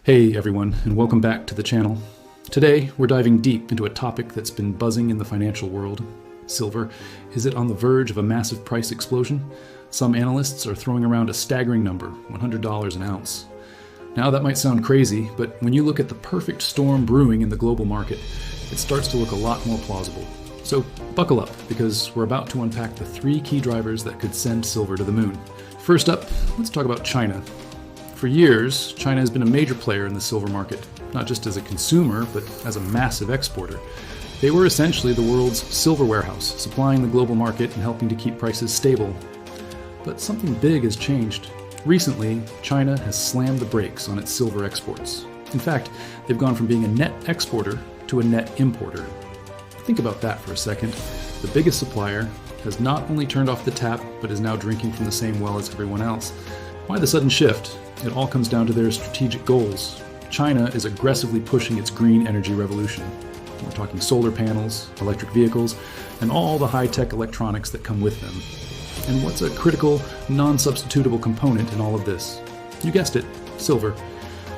Hey everyone, and welcome back to the channel. Today, we're diving deep into a topic that's been buzzing in the financial world. Silver. Is it on the verge of a massive price explosion? Some analysts are throwing around a staggering number, $100 an ounce. Now that might sound crazy, but when you look at the perfect storm brewing in the global market, it starts to look a lot more plausible. So buckle up, because we're about to unpack the 3 key drivers that could send silver to the moon. First up, let's talk about China. For years, China has been a major player in the silver market, not just as a consumer, but as a massive exporter. They were essentially the world's silver warehouse, supplying the global market and helping to keep prices stable. But something big has changed. Recently, China has slammed the brakes on its silver exports. In fact, they've gone from being a net exporter to a net importer. Think about that for a second. The biggest supplier has not only turned off the tap, but is now drinking from the same well as everyone else. Why the sudden shift? It all comes down to their strategic goals. China is aggressively pushing its green energy revolution. We're talking solar panels, electric vehicles, and all the high-tech electronics that come with them. And what's a critical, non-substitutable component in all of this? You guessed it, silver.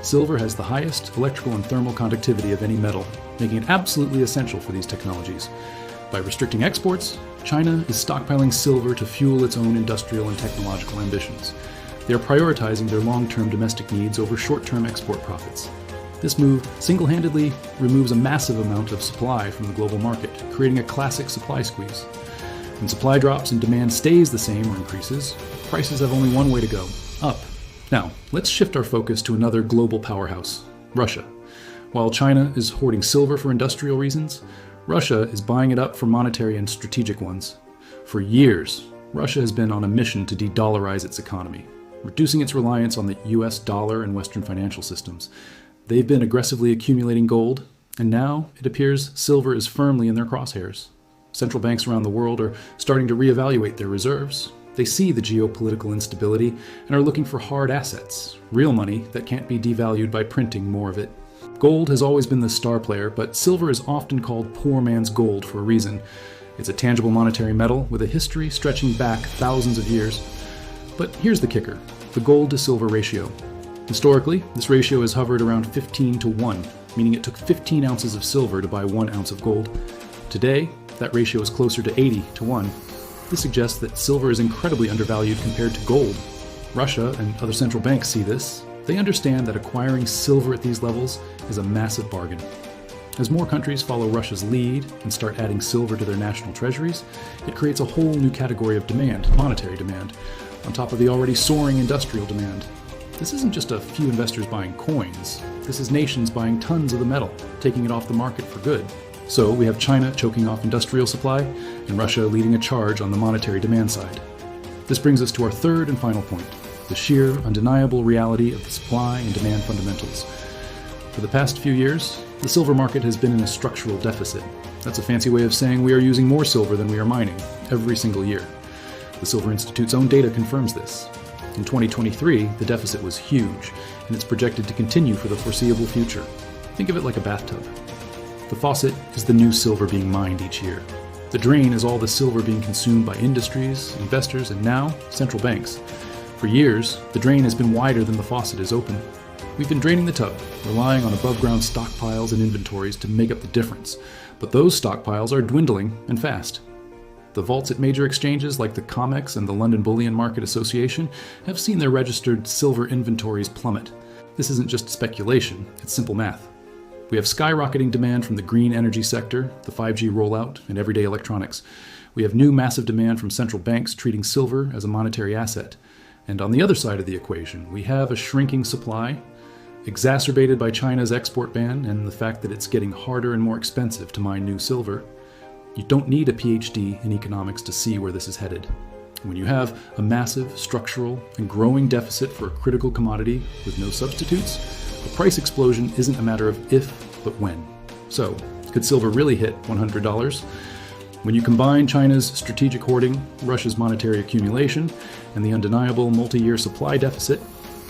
Silver has the highest electrical and thermal conductivity of any metal, making it absolutely essential for these technologies. By restricting exports, China is stockpiling silver to fuel its own industrial and technological ambitions. They are prioritizing their long-term domestic needs over short-term export profits. This move single-handedly removes a massive amount of supply from the global market, creating a classic supply squeeze. When supply drops and demand stays the same or increases, prices have only one way to go, up. Now, let's shift our focus to another global powerhouse, Russia. While China is hoarding silver for industrial reasons, Russia is buying it up for monetary and strategic ones. For years, Russia has been on a mission to de-dollarize its economy, reducing its reliance on the US dollar and Western financial systems. They've been aggressively accumulating gold, and now it appears silver is firmly in their crosshairs. Central banks around the world are starting to reevaluate their reserves. They see the geopolitical instability and are looking for hard assets, real money that can't be devalued by printing more of it. Gold has always been the star player, but silver is often called poor man's gold for a reason. It's a tangible monetary metal with a history stretching back thousands of years. But here's the kicker, the gold to silver ratio. Historically, this ratio has hovered around 15 to 1, meaning it took 15 ounces of silver to buy 1 ounce of gold. Today, that ratio is closer to 80 to 1. This suggests that silver is incredibly undervalued compared to gold. Russia and other central banks see this. They understand that acquiring silver at these levels is a massive bargain. As more countries follow Russia's lead and start adding silver to their national treasuries, it creates a whole new category of demand, monetary demand, on top of the already soaring industrial demand. This isn't just a few investors buying coins. This is nations buying tons of the metal, taking it off the market for good. So we have China choking off industrial supply, and Russia leading a charge on the monetary demand side. This brings us to our third and final point, the sheer, undeniable reality of the supply and demand fundamentals. For the past few years, the silver market has been in a structural deficit. That's a fancy way of saying we are using more silver than we are mining, every single year. The Silver Institute's own data confirms this. In 2023, the deficit was huge, and it's projected to continue for the foreseeable future. Think of it like a bathtub. The faucet is the new silver being mined each year. The drain is all the silver being consumed by industries, investors, and now, central banks. For years, the drain has been wider than the faucet is open. We've been draining the tub, relying on above-ground stockpiles and inventories to make up the difference. But those stockpiles are dwindling, and fast. The vaults at major exchanges like the COMEX and the London Bullion Market Association have seen their registered silver inventories plummet. This isn't just speculation, it's simple math. We have skyrocketing demand from the green energy sector, the 5G rollout, and everyday electronics. We have new massive demand from central banks treating silver as a monetary asset. And on the other side of the equation, we have a shrinking supply, exacerbated by China's export ban and the fact that it's getting harder and more expensive to mine new silver. You don't need a PhD in economics to see where this is headed. When you have a massive, structural, and growing deficit for a critical commodity with no substitutes, the price explosion isn't a matter of if, but when. So, could silver really hit $100? When you combine China's strategic hoarding, Russia's monetary accumulation, and the undeniable multi-year supply deficit,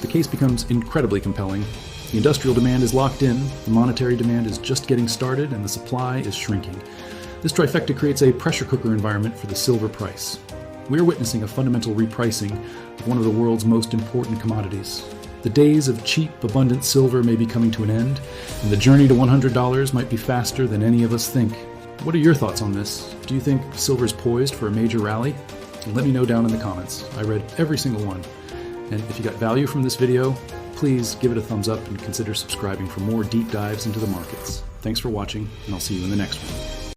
the case becomes incredibly compelling. The industrial demand is locked in, the monetary demand is just getting started, and the supply is shrinking. This trifecta creates a pressure cooker environment for the silver price. We are witnessing a fundamental repricing of one of the world's most important commodities. The days of cheap, abundant silver may be coming to an end, and the journey to $100 might be faster than any of us think. What are your thoughts on this? Do you think silver's poised for a major rally? Let me know down in the comments. I read every single one. And if you got value from this video, please give it a thumbs up and consider subscribing for more deep dives into the markets. Thanks for watching, and I'll see you in the next one.